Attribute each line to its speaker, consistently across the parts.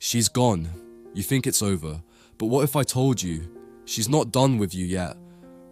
Speaker 1: She's gone. You think it's over. But what if I told you she's not done with you yet?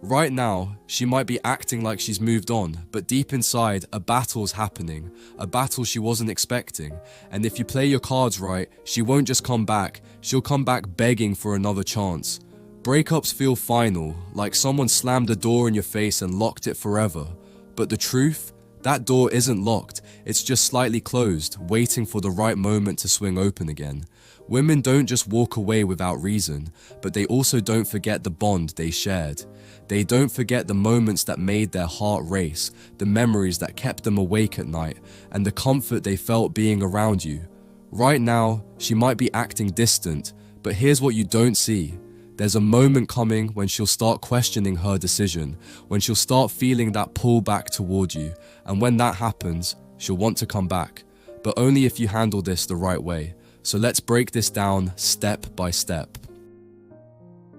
Speaker 1: Right now, she might be acting like she's moved on, but deep inside, a battle's happening, a battle she wasn't expecting. And if you play your cards right, she won't just come back, she'll come back begging for another chance. Breakups feel final, like someone slammed a door in your face and locked it forever. But the truth? That door isn't locked, it's just slightly closed, waiting for the right moment to swing open again. Women don't just walk away without reason, but they also don't forget the bond they shared. They don't forget the moments that made their heart race, the memories that kept them awake at night, and the comfort they felt being around you. Right now, she might be acting distant, but here's what you don't see. There's a moment coming when she'll start questioning her decision, when she'll start feeling that pull back toward you, and when that happens, she'll want to come back. But only if you handle this the right way. So let's break this down step by step.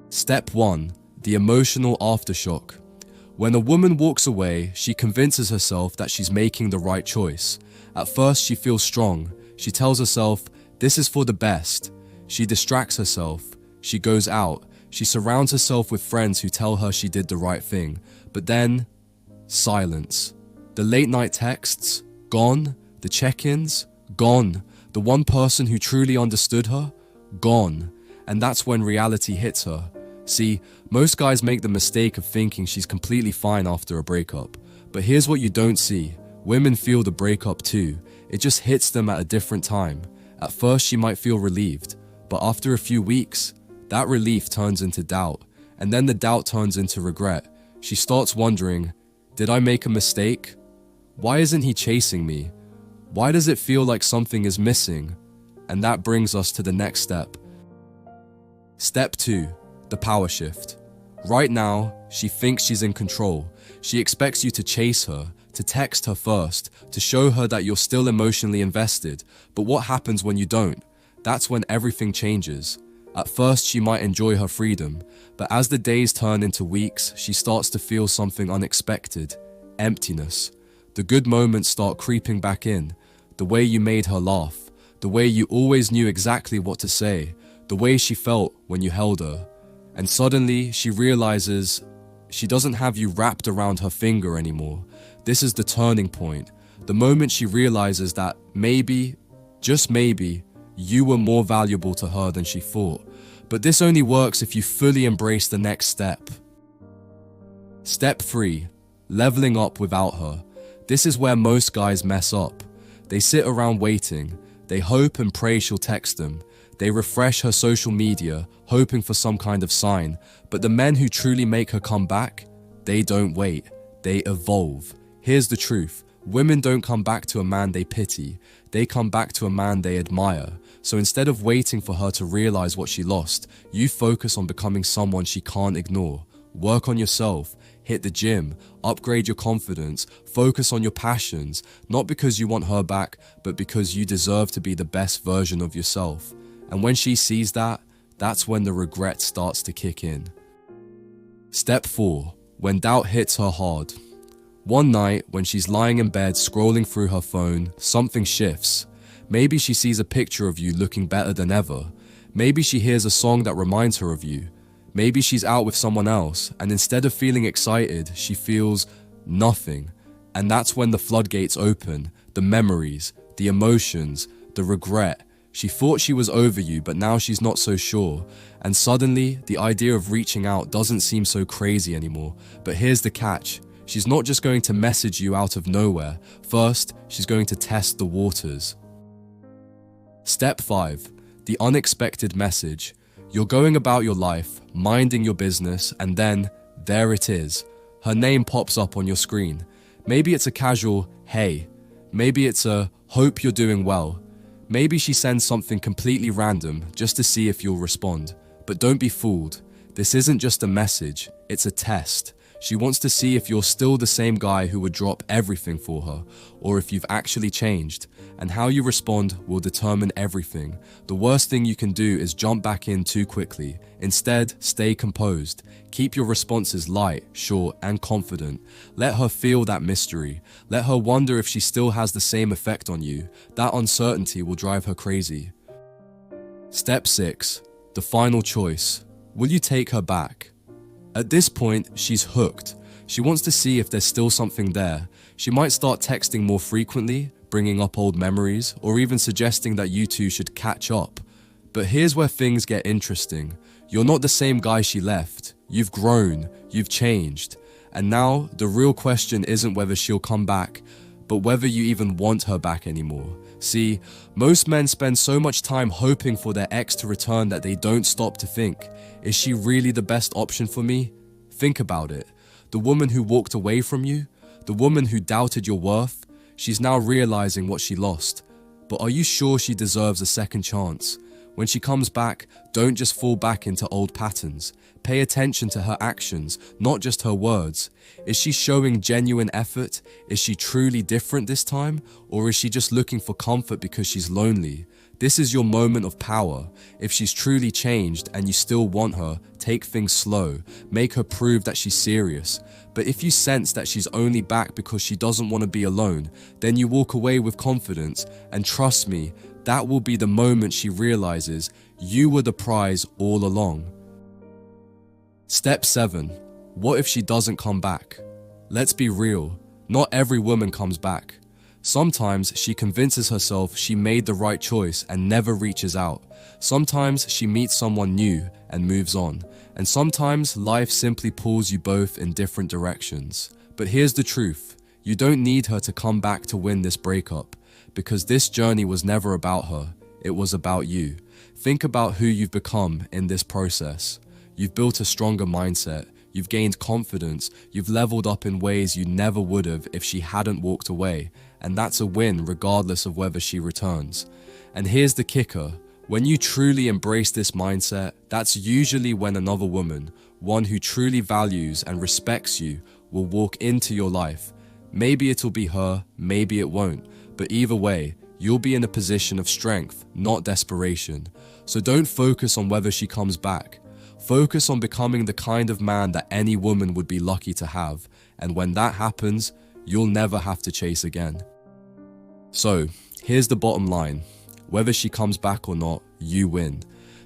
Speaker 1: Step 1. The emotional aftershock. When a woman walks away, she convinces herself that she's making the right choice. At first, she feels strong. She tells herself, this is for the best. She distracts herself. She goes out. She surrounds herself with friends who tell her she did the right thing. But then, silence. The late night texts, gone. The check-ins, gone. The one person who truly understood her, gone. And that's when reality hits her. See, most guys make the mistake of thinking she's completely fine after a breakup. But here's what you don't see. Women feel the breakup too. It just hits them at a different time. At first she might feel relieved, but after a few weeks, that relief turns into doubt. And then the doubt turns into regret. She starts wondering, did I make a mistake? Why isn't he chasing me? Why does it feel like something is missing? And that brings us to the next step. Step 2. The power shift. Right now, she thinks she's in control. She expects you to chase her, to text her first, to show her that you're still emotionally invested. But what happens when you don't? That's when everything changes. At first, she might enjoy her freedom, but as the days turn into weeks, she starts to feel something unexpected. Emptiness. The good moments start creeping back in. The way you made her laugh. The way you always knew exactly what to say. The way she felt when you held her. And suddenly, she realizes she doesn't have you wrapped around her finger anymore. This is the turning point. The moment she realizes that maybe, just maybe, you were more valuable to her than she thought. But this only works if you fully embrace the next step. Step 3. Leveling up without her. This is where most guys mess up. They sit around waiting. They hope and pray she'll text them. They refresh her social media, hoping for some kind of sign. But the men who truly make her come back, they don't wait. They evolve. Here's the truth. Women don't come back to a man they pity. They come back to a man they admire. So instead of waiting for her to realize what she lost, you focus on becoming someone she can't ignore. Work on yourself. Hit the gym. Upgrade your confidence. Focus on your passions. Not because you want her back, but because you deserve to be the best version of yourself. And when she sees that, that's when the regret starts to kick in. Step 4. When doubt hits her hard. One night, when she's lying in bed scrolling through her phone, something shifts. Maybe she sees a picture of you looking better than ever. Maybe she hears a song that reminds her of you. Maybe she's out with someone else, and instead of feeling excited, she feels nothing. And that's when the floodgates open. The memories, the emotions, the regret. She thought she was over you, but now she's not so sure. And suddenly, the idea of reaching out doesn't seem so crazy anymore. But here's the catch. She's not just going to message you out of nowhere. First, she's going to test the waters. Step 5. The unexpected message. You're going about your life, minding your business, and then, there it is. Her name pops up on your screen. Maybe it's a casual, hey. Maybe it's a, hope you're doing well. Maybe she sends something completely random just to see if you'll respond. But don't be fooled. This isn't just a message, it's a test. She wants to see if you're still the same guy who would drop everything for her, or if you've actually changed. And how you respond will determine everything. The worst thing you can do is jump back in too quickly. Instead, stay composed. Keep your responses light, short, and confident. Let her feel that mystery. Let her wonder if she still has the same effect on you. That uncertainty will drive her crazy. Step 6. The final choice. Will you take her back? At this point, she's hooked. She wants to see if there's still something there. She might start texting more frequently, bringing up old memories, or even suggesting that you two should catch up. But here's where things get interesting. You're not the same guy she left. You've grown, you've changed. And now, the real question isn't whether she'll come back, but whether you even want her back anymore. See, most men spend so much time hoping for their ex to return that they don't stop to think, is she really the best option for me? Think about it. The woman who walked away from you, the woman who doubted your worth, she's now realizing what she lost. But are you sure she deserves a second chance? When she comes back, don't just fall back into old patterns. Pay attention to her actions, not just her words. Is she showing genuine effort? Is she truly different this time? Or is she just looking for comfort because she's lonely? This is your moment of power. If she's truly changed and you still want her, take things slow. Make her prove that she's serious. But if you sense that she's only back because she doesn't want to be alone, then you walk away with confidence, and trust me, that will be the moment she realizes you were the prize all along. Step 7. What if she doesn't come back? Let's be real, not every woman comes back. Sometimes she convinces herself she made the right choice and never reaches out. Sometimes she meets someone new and moves on. And sometimes life simply pulls you both in different directions. But here's the truth, you don't need her to come back to win this breakup. Because this journey was never about her, it was about you. Think about who you've become in this process. You've built a stronger mindset, you've gained confidence, you've leveled up in ways you never would have if she hadn't walked away, and that's a win regardless of whether she returns. And here's the kicker, when you truly embrace this mindset, that's usually when another woman, one who truly values and respects you, will walk into your life. Maybe it'll be her, maybe it won't. But either way, you'll be in a position of strength, not desperation. So don't focus on whether she comes back. Focus on becoming the kind of man that any woman would be lucky to have. And when that happens, you'll never have to chase again. So, here's the bottom line. Whether she comes back or not, you win.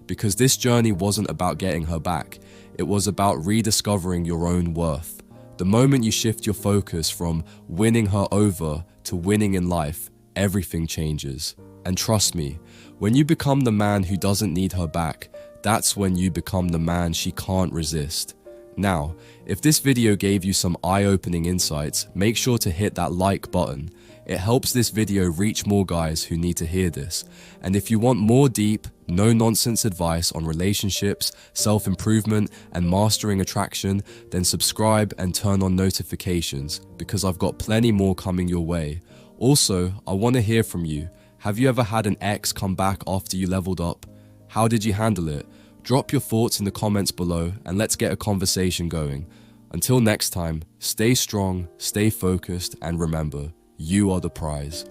Speaker 1: Because this journey wasn't about getting her back. It was about rediscovering your own worth. The moment you shift your focus from winning her over to winning in life, everything changes. And trust me, when you become the man who doesn't need her back, that's when you become the man she can't resist. Now, if this video gave you some eye-opening insights, make sure to hit that like button. It helps this video reach more guys who need to hear this. And if you want more deep, no-nonsense advice on relationships, self-improvement, and mastering attraction, then subscribe and turn on notifications, because I've got plenty more coming your way. Also, I want to hear from you. Have you ever had an ex come back after you leveled up? How did you handle it? Drop your thoughts in the comments below and let's get a conversation going. Until next time, stay strong, stay focused, and remember, you are the prize.